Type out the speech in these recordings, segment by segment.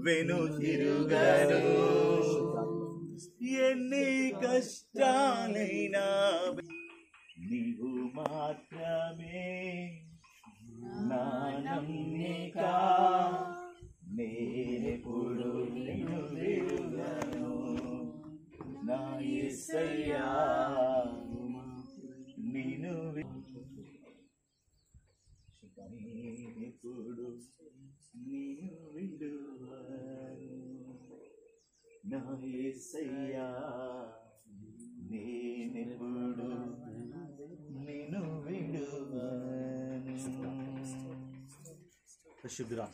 వెనుతిరుగను. ఎన్ని కష్టాలైనా నీవు మాత్రమే నా నమ్మిక, నేనెప్పుడు నిన్ను విడువను నా యేసయ్యా. నిన్ను నేనెప్పుడు నిన్ను విడువను నా యేసయ్యా. నేనెప్పుడు నిన్ను విడువను. పరిశుద్ధుడా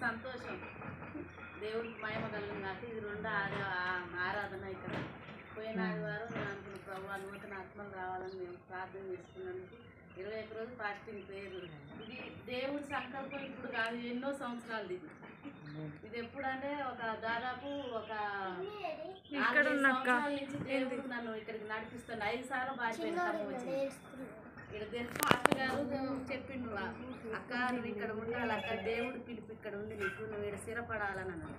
సంతోషం. దేవుడికి మహిమ కలిగింది. నాకు ఇది రెండో ఆరాధన. ఇక్కడ పోయిన ఆదివారం నేను అనుకున్న ప్రభు నూతన ఆత్మలు రావాలని మేము ప్రార్థన చేసుకున్నందుకు 21 రోజు ఫాస్టింగ్ ప్రేయర్. ఇది దేవుడి సంకల్పం ఇప్పుడు కాదు, ఎన్నో సంవత్సరాలు ఇది ఎప్పుడంటే దాదాపు ఒక 4 సంవత్సరాల నుంచి దేవుడు నన్ను ఇక్కడికి నడిపిస్తాను. 5 సార్లు బాధ్యత ఇక్కడ పాస్టర్ గారు చెప్పిండు, అక్క నువ్వు ఇక్కడ ఉండాలి అక్క, దేవుడు పిలుపు ఇక్కడ ఉంది నీకు, నువ్వు ఇక్కడ స్థిరపడాలని అన్నాడు.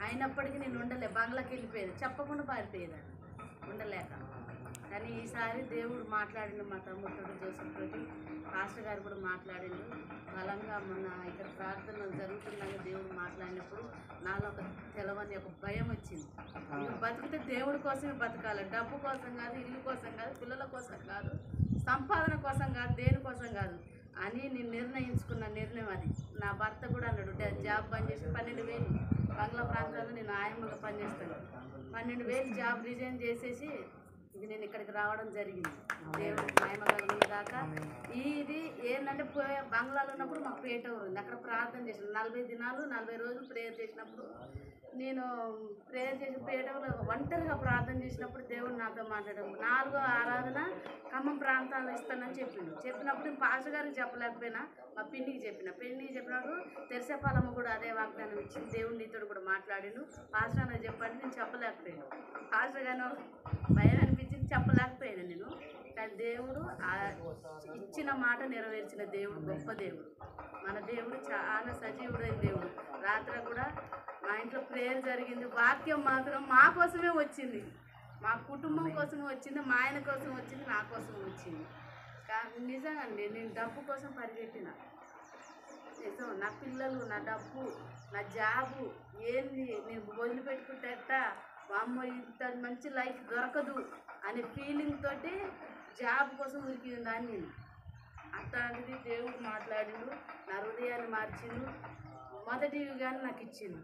అయినప్పటికీ నేను ఉండలే, బంగ్లాకి వెళ్ళిపోయేది, చెప్పకుండా పారిపోయేదాన్ని ఉండలేక. కానీ ఈసారి దేవుడు మాట్లాడిండు మా తమ్ముడితో జోసెఫ్ తోటి, పాస్టర్ గారు కూడా మాట్లాడిండు బలంగా. మొన్న ఇక్కడ ప్రార్థన జరుగుతుందని దేవుడు మాట్లాడినప్పుడు నాలో ఒక తెలవని ఒక భయం వచ్చింది. నువ్వు బతికితే దేవుడి కోసమే బతకాలి, డబ్బు కోసం కాదు, ఇల్లు కోసం కాదు, పిల్లల కోసం కాదు, సంపాదన కోసం కాదు, దేనికోసం కాదు అని నేను నిర్ణయించుకున్న నిర్ణయం అది. నా భర్త కూడా అన్నాడు, జాబ్ పనిచేసి 12,000 బంగ్లా ప్రాంతాల్లో నేను ఆయమ్మగా పనిచేస్తాను, 12,000 జాబ్ రిజైన్ చేసేసి ఇది నేను ఇక్కడికి రావడం జరిగింది. దేవుడికి మహిమ కలిగిన దాకా. ఇది ఏంటంటే బంగ్లాలో ఉన్నప్పుడు మాకు పేట ఉంది, అక్కడ ప్రార్థన చేసిన 40 దినాలు 40 రోజులు ప్రేయర్ చేసినప్పుడు, నేను ప్రేయర్ చేసిన పేటలో ఒంటరిగా ప్రార్థన చేసినప్పుడు దేవుడు నాతో మాట్లాడడం. 4వ ఆరాధన ఖమ్మం ప్రాంతాల్లో ఇస్తానని చెప్పినప్పుడు నేను పాస్టర్ గారికి చెప్పలేకపోయినా మా పిన్నికి చెప్పినప్పుడు తెరసేపాలమ్మ కూడా అదే వాగ్దానం ఇచ్చింది, దేవుడు నీతో కూడా మాట్లాడిండు, పాస్టర్ నాకు చెప్పండి. నేను చెప్పలేకపోయాను, పాస్టర్ గారు భయం అనిపించింది, చెప్పలేకపోయాను నేను. కానీ దేవుడు ఇచ్చిన మాట నెరవేర్చిన దేవుడు గొప్ప దేవుడు. మన దేవుడు చాలా సజీవుడైన దేవుడు. రాత్రి కూడా మా ఇంట్లో ప్రేయర్ జరిగింది, వాక్యం మాత్రం మా కోసమే వచ్చింది, మా కుటుంబం కోసమే వచ్చింది, మా ఆయన కోసం వచ్చింది, నా కోసం వచ్చింది. నిజంగాండి నేను డబ్బు కోసం పరిగెట్టిన, నిజం. నా పిల్లలు, నా డబ్బు, నా జాబు ఏంది నేను వదిలిపెట్టుకుంటేట మా అమ్మ ఇంత మంచి లైఫ్ దొరకదు అనే ఫీలింగ్ తోటి జాబ్ కోసం ఉరికింది దాన్ని నేను. అట్లాంటిది దేవుడు మాట్లాడిండు, నా హృదయాన్ని మార్చిండు, మొదటి యుగాన్ని నాకు ఇచ్చిండు,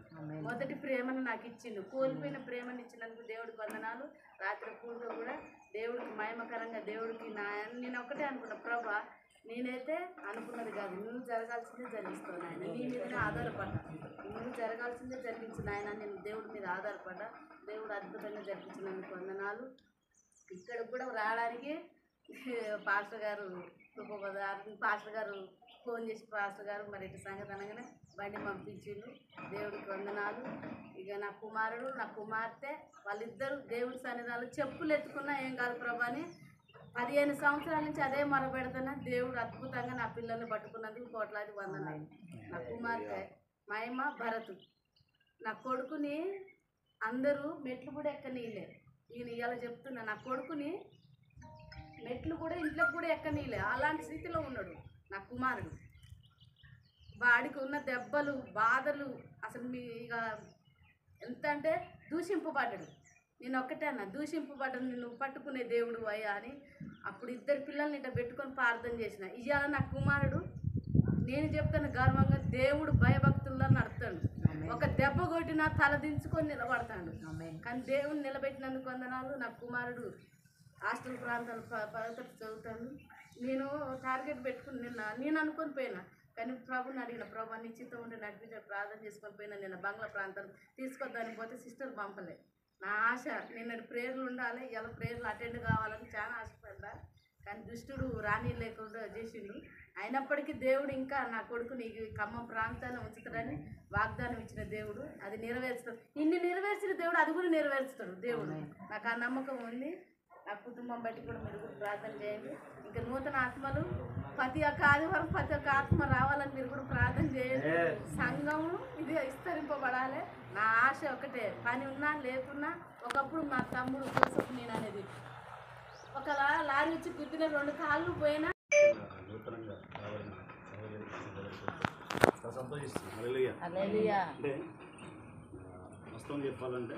మొదటి ప్రేమను నాకు ఇచ్చిండు. కోల్పోయిన ప్రేమను ఇచ్చినందుకు దేవుడికి వందనాలు. రాత్రి పూట కూడా దేవుడికి మహిమకరంగా దేవుడికి నేను ఒక్కటే అనుకున్నా, ప్రభా నేనైతే అనుకున్నది కాదు, నువ్వు జరగాల్సిందే జరిగిస్తావు నాయన, నీ మీదనే ఆధారపడ్డా, నువ్వు జరగాల్సిందే జరిగించు నాయన, నేను దేవుడి మీద ఆధారపడ్డా. దేవుడు అద్భుతంగా జరిపించినందుకు వందనాలు. ఇక్కడ కూడా రావడానికి పాస్టర్ గారు పాస్టర్ గారు ఫోన్ చేసి, పాస్టర్ గారు మరి ఇటు సంగతి అనగానే బండి పంపించిండు. దేవుడికి వందనాలు. ఇక నా కుమారుడు నా కుమార్తె వాళ్ళిద్దరూ దేవుడి సన్నిధాలు చెప్పులు ఎత్తుకున్నా ఏం కాదు ప్రభా అని 15 సంవత్సరాల నుంచి అదే మొరపెడుతున్నా. దేవుడు అద్భుతంగా నా పిల్లల్ని పట్టుకున్నందుకు కోట్లాది వందనాలు. నా కుమార్తె మహిమ భరతు, నా కొడుకుని అందరూ మెట్లు కూడా ఎక్కనీయలే. ఈయన ఇవాళ చెప్తున్నా, నా కొడుకుని మెట్లు కూడా ఇంట్లోకి కూడా ఎక్కనీయలే, అలాంటి స్థితిలో ఉన్నాడు నా కుమారుడు. వాడికి ఉన్న దెబ్బలు బాధలు అసలు మీ ఇక ఎంత అంటే దూషింపబడ్డాడు. నేను ఒక్కటే అన్నా, దూషింపబడ్డాను నిన్ను పట్టుకునే దేవుడు అయ్యా అని. అప్పుడు ఇద్దరు పిల్లల్ని ఇట్లా పెట్టుకొని ప్రార్థన చేసిన. ఇవాళ నా కుమారుడు నేను చెప్తాను గర్వంగా దేవుడు భయభక్తుల్లో నడుస్తాడు. ఒక దెబ్బ కొట్టినా తల దించుకొని నిలబడతాడు. కానీ దేవుడు నిలబెట్టినందుకు వందనాలు. నా కుమారుడు హాస్టల్ ప్రాంతాలు పదతట్టు చదువుతాడు. నేను టార్గెట్ పెట్టుకుని నేను అనుకొని పోయినా, కానీ ప్రభుని అడిగిన, ప్రభు నిశ్చితం ఉంటే నడిపించే ప్రార్థన చేసుకొని పోయినా. నేను బంగ్లా ప్రాంతం తీసుకొద్దానికి పోతే సిస్టర్ పంపలే. నా ఆశ నిన్నటి ప్రేయర్లు ఉండాలి, ఇలా ప్రేయర్లు అటెండ్ కావాలని చాలా ఆశపడ్డా. కానీ దుష్టుడు రాని లేకుండా చేసిండు. అయినప్పటికీ దేవుడు ఇంకా నా కొడుకుని ఖమ్మం ప్రాంతాన్ని ఉంచుతాడని వాగ్దానం ఇచ్చిన దేవుడు అది నెరవేర్చుతాడు. ఇన్ని నెరవేర్చిన దేవుడు అది కూడా నెరవేర్చుతాడు దేవుడు. నాకు ఆ నమ్మకం ఉంది. నా కుటుంబం బట్టి కూడా మీరు కూడా ప్రార్థన చేయండి. ఇంకా నూతన ఆత్మలు ప్రతి ఒక్క ఆదివారం ప్రతి ఒక్క ఆత్మ రావాలని మీరు కూడా ప్రార్థన చేయండి. సంఘము ఇది విస్తరింపబడాలి. నా ఆశ ఒకటే, పని ఉన్నా లేకున్నా. ఒకప్పుడు మా తమ్ముడు జోసెఫ్ నేను అనేది ఒక లారీ వచ్చి గుద్దిన 2 కాళ్ళు పోయినా నూతనంగా సంతోషిస్తుంది. అంటే వాస్తవం చెప్పాలంటే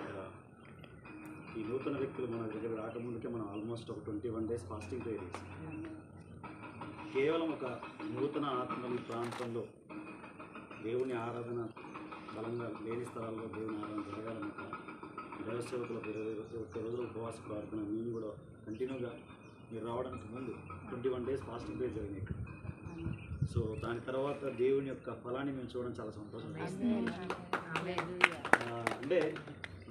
ఈ నూతన వ్యక్తులు మన దగ్గర రాకముందుకే మనం ఆల్మోస్ట్ ఒక 21 days ఫాస్టింగ్ ప్రేయర్ చేసాం. కేవలం ఒక నూతన ఆత్మల ప్రాంతంలో దేవుని ఆరాధన బలంగా లేని స్థలాల్లో దేవుని ఆరాధన జరగాలన్నమాట. దైవసేవకులకు 21 రోజుల ఉపవాస ప్రార్థన మేము కూడా కంటిన్యూగా మీరు రావడానికి ముందు 21 days ఫాస్టింగ్ ప్రేయర్ జరిగినాయి. సో దాని తర్వాత దేవుని యొక్క ఫలాన్ని మేము చూడడం చాలా సంతోషం. అంటే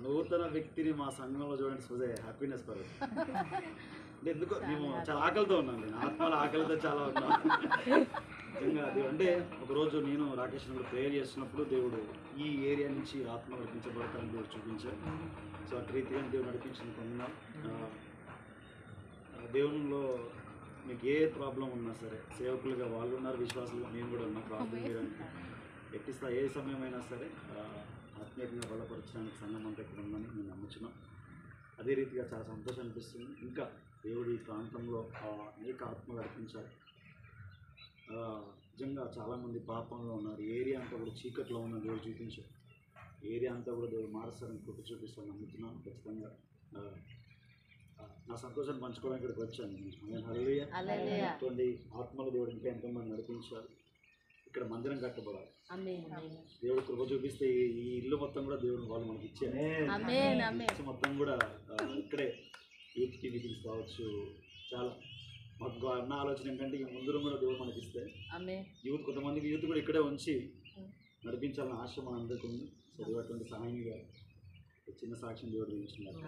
నూతన వ్యక్తిని మా సంఘంలో చూడండి సుజే హ్యాపీనెస్ పర్. అంటే ఎందుకో మేము చాలా ఆకలితో ఉన్నాం, నేను ఆత్మల ఆకలితో చాలా ఉన్నాం నిజంగా. అది అంటే ఒకరోజు నేను రాకేష్ కూడా ప్రేయర్ చేస్తున్నప్పుడు దేవుడు ఈ ఏరియా నుంచి ఆత్మ నడిపించబడతానని దేవుడు చూపించాడు. సో అటు రీతిగా దేవుడు నడిపించిన పొందినాం. దేవునిలో మీకు ఏ ప్రాబ్లం ఉన్నా సరే సేవకులుగా వాళ్ళు ఉన్నారు, విశ్వాసులుగా మేము కూడా ఉన్నాం. ప్రార్థన చేయడానికి ఎట్టిస్తా ఏ సమయమైనా సరే ఆత్మీయంగా బలపరచడానికి సంఘం అంతా ఇక్కడ ఉందని మేము నమ్ముతున్నాం. అదే రీతిగా చాలా సంతోషం అనిపిస్తుంది. ఇంకా దేవుడు ఈ ప్రాంతంలో అనేక ఆత్మలు నడిపించాలి. నిజంగా చాలామంది పాపంలో ఉన్నారు. ఏరియా అంతా కూడా చీకట్లో ఉన్న దేవుడు చూపించారు. ఏరియా అంతా కూడా దేవుడు మారుస్తారని కృప చూపిస్తాను నమ్ముతున్నాను. ఖచ్చితంగా నా సంతోషాన్ని పంచుకోవడానికి ఇక్కడికి వచ్చాను. నేను హల్లెలూయా. అటువంటి ఆత్మలు దేవుడు ఇంకా ఎంతోమంది నడిపించాలి. ఇక్కడ మందిరం కట్టబడాలి. దేవుడు కృప చూపిస్తే ఈ ఇల్లు మొత్తం కూడా దేవుడు వాళ్ళు మనకి ఇచ్చారు. మొత్తం కూడా ఇక్కడే యూత్ మీటింగ్స్ కావచ్చు. చాలా మాకు అన్న ఆలోచన ఏంటంటే ఈ ముందు కూడా దేవుడు మనకి ఇస్తే యూత్ కొంతమందికి యూత్ కూడా ఇక్కడే ఉంచి నడిపించాలని ఆశ మన అందరికీ ఉంది. చదివేటువంటి సహాయంగా చిన్న సాక్ష్యం దేవుడు ఇచ్చినారు.